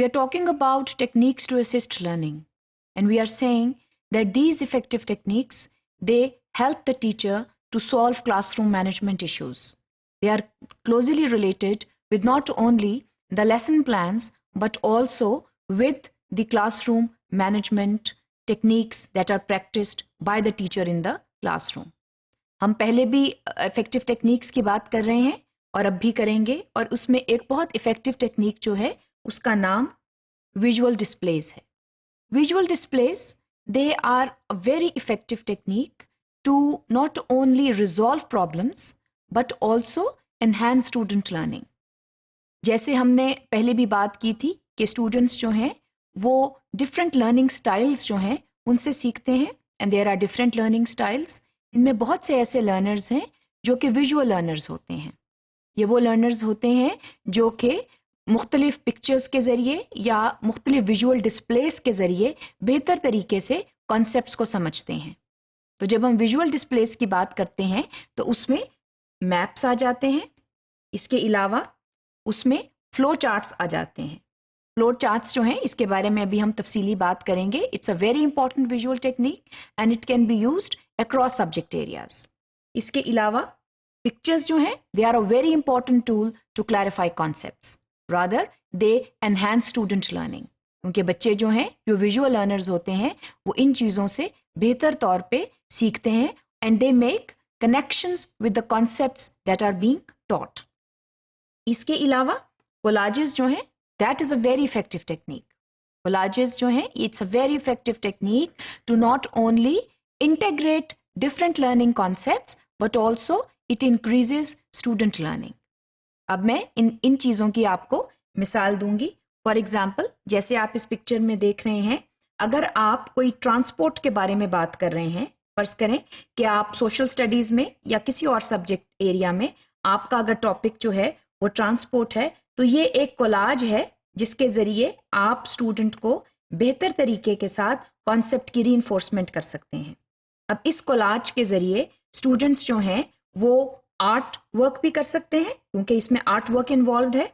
We are talking about techniques to assist learning, and we are saying that these effective techniques, they help the teacher to solve classroom management issues. They are closely related with not only the lesson plans, but also with the classroom management techniques that are practiced by the teacher in the classroom. हम पहले भी effective techniques की बात कर रहे हैं और अब भी करेंगे, और उसमें एक बहुत effective technique जो है उसका नाम visual displays है. Visual displays, they are a very effective technique to not only resolve problems but also enhance student learning. जैसे हमने पहले भी बात की थी कि स्टूडेंट्स जो हैं वो डिफरेंट लर्निंग स्टाइल्स जो हैं उनसे सीखते हैं, and there are different learning styles. इनमें बहुत से ऐसे लर्नर्स हैं जो कि विजुअल लर्नर्स होते हैं. ये वो लर्नर्स होते हैं जो कि मुख्तलिफ पिक्चर्स के ज़रिए या मुख्तलिफ विजुअल डिस्प्लेस के ज़रिए बेहतर तरीके से कॉन्सेप्ट्स को समझते हैं. तो जब हम विजुअल डिस्प्लेस की बात करते हैं तो उसमें मैप्स आ जाते हैं. इसके अलावा उसमें फ्लो चार्ट्स आ जाते हैं. फ्लो चार्ट्स जो हैं इसके बारे में अभी हम तफसीली बात करेंगे. It's a very important visual technique and it can be used across subject areas. इसके अलावा पिक्चर्स जो हैं they are a very important tool to clarify concepts, rather they enhance student learning. क्योंकि बच्चे जो हैं जो विजुअल लर्नर्स होते हैं वो इन चीज़ों से बेहतर तौर पे सीखते हैं, and they make connections with the concepts that are being taught. इसके अलावा कोलाजेस जो हैं that is a very effective technique. Collages जो हैं it's a very effective technique to not only integrate different learning concepts but also it increases student learning. अब मैं इन चीज़ों की आपको मिसाल दूंगी. फॉर एग्जाम्पल, जैसे आप इस पिक्चर में देख रहे हैं, अगर आप कोई ट्रांसपोर्ट के बारे में बात कर रहे हैं, फर्ज करें कि आप सोशल स्टडीज़ में या किसी और सब्जेक्ट एरिया में आपका अगर टॉपिक जो है वो ट्रांसपोर्ट है, तो ये एक कोलाज है जिसके ज़रिए आप स्टूडेंट को बेहतर तरीके के साथ कॉन्सेप्ट की रीइंफोर्समेंट कर सकते हैं. अब इस कोलाज के ज़रिए स्टूडेंट्स जो हैं वो आर्ट वर्क भी कर सकते हैं क्योंकि इसमें आर्ट वर्क इन्वॉल्व है.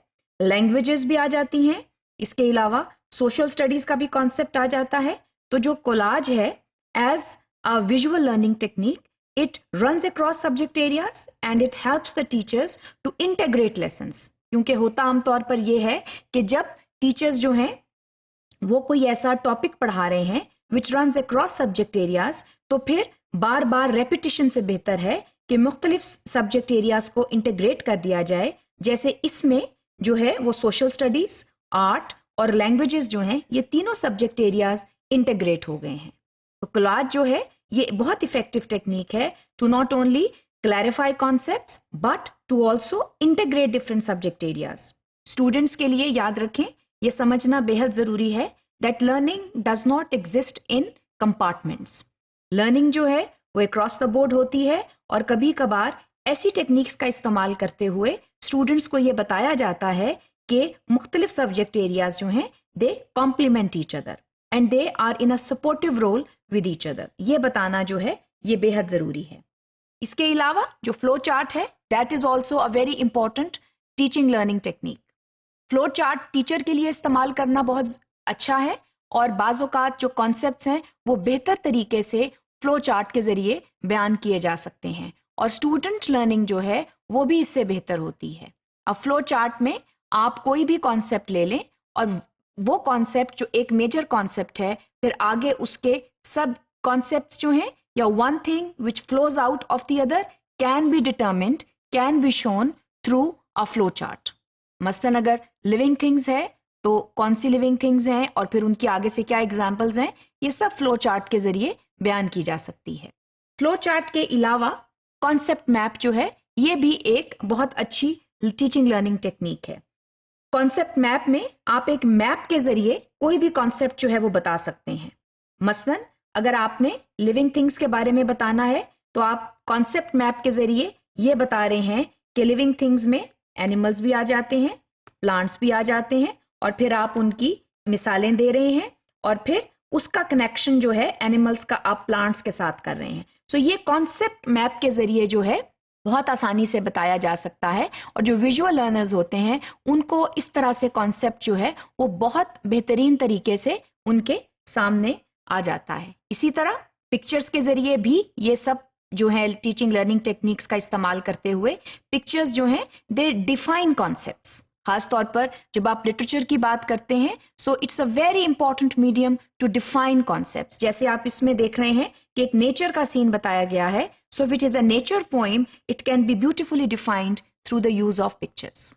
लैंग्वेजेस भी आ जाती हैं. इसके अलावा सोशल स्टडीज़ का भी कॉन्सेप्ट आ जाता है. तो जो कोलाज है as a visual learning technique, it runs across subject areas and it helps the teachers to integrate lessons. क्योंकि होता आमतौर पर यह है कि जब टीचर्स जो हैं वो कोई ऐसा टॉपिक पढ़ा रहे हैं which runs across subject areas, तो फिर बार बार रेपिटिशन से बेहतर है कि मुख्तलिफ सब्जेक्ट एरियाज को इंटीग्रेट कर दिया जाए. जैसे इसमें जो है वो सोशल स्टडीज, आर्ट और लैंग्वेजेस जो हैं ये तीनों सब्जेक्ट एरियाज इंटीग्रेट हो गए हैं. तो कोलाज जो है ये बहुत इफेक्टिव टेक्निक है to not only clarify concepts but to also integrate different subject areas. Students के लिए याद रखें, ये समझना बेहद ज़रूरी है that learning does not exist in compartments. Learning जो है वो अक्रॉस द बोर्ड होती है, और कभी कभार ऐसी टेक्निक्स का इस्तेमाल करते हुए स्टूडेंट्स को ये बताया जाता है कि मुख्तलिफ सब्जेक्ट एरियाज जो हैं they complement each other and they are in a supportive role with each other. ये बताना जो है ये बेहद ज़रूरी है. इसके अलावा जो फ्लो चार्ट है that is also a very important teaching learning technique. Flow chart teacher के लिए इस्तेमाल करना बहुत अच्छा है, और बाज़ औक़ात जो कॉन्सेप्ट्स हैं वो बेहतर तरीके से फ्लो चार्ट के ज़रिए बयान किए जा सकते हैं, और स्टूडेंट लर्निंग जो है वो भी इससे बेहतर होती है. अब फ्लो चार्ट में आप कोई भी कॉन्सेप्ट ले लें, और वो कॉन्सेप्ट जो एक मेजर कॉन्सेप्ट है फिर आगे उसके सब कॉन्सेप्ट्स जो हैं या one thing which flows out of the other can be determined, can be shown through a flow chart. मसलन अगर लिविंग थिंग्स है तो कौन सी लिविंग थिंग्स हैं और फिर उनके आगे से क्या एग्जाम्पल्स हैं, ये सब फ्लो चार्ट के जरिए बयान की जा सकती है. फ्लो चार्ट के अलावा कॉन्सेप्ट मैप जो है ये भी एक बहुत अच्छी टीचिंग लर्निंग टेक्निक है. कॉन्सेप्ट मैप में आप एक मैप के जरिए कोई भी कॉन्सेप्ट जो है वो बता सकते हैं. मसलन अगर आपने लिविंग थिंग्स के बारे में बताना है तो आप कॉन्सेप्ट मैप के जरिए ये बता रहे हैं कि लिविंग थिंग्स में एनिमल्स भी आ जाते हैं, प्लांट्स भी आ जाते हैं, और फिर आप उनकी मिसालें दे रहे हैं, और फिर उसका कनेक्शन जो है एनिमल्स का आप प्लांट्स के साथ कर रहे हैं. सो ये कॉन्सेप्ट मैप के जरिए जो है बहुत आसानी से बताया जा सकता है और जो विजुअल लर्नर्स होते हैं उनको इस तरह से कॉन्सेप्ट जो है वो बहुत बेहतरीन तरीके से उनके सामने आ जाता है। इसी तरह पिक्चर्स के जरिए भी ये सब जो है टीचिंग लर्निंग टेक्निक्स का इस्तेमाल करते हुए पिक्चर्स जो हैं दे डिफाइन कॉन्सेप्ट्स। खास तौर पर जब आप लिटरेचर की बात करते हैं so it's a very important medium to define concepts. जैसे आप इसमें देख रहे हैं कि एक नेचर का सीन बताया गया है, so which is a nature poem, it can be beautifully defined through the use of pictures.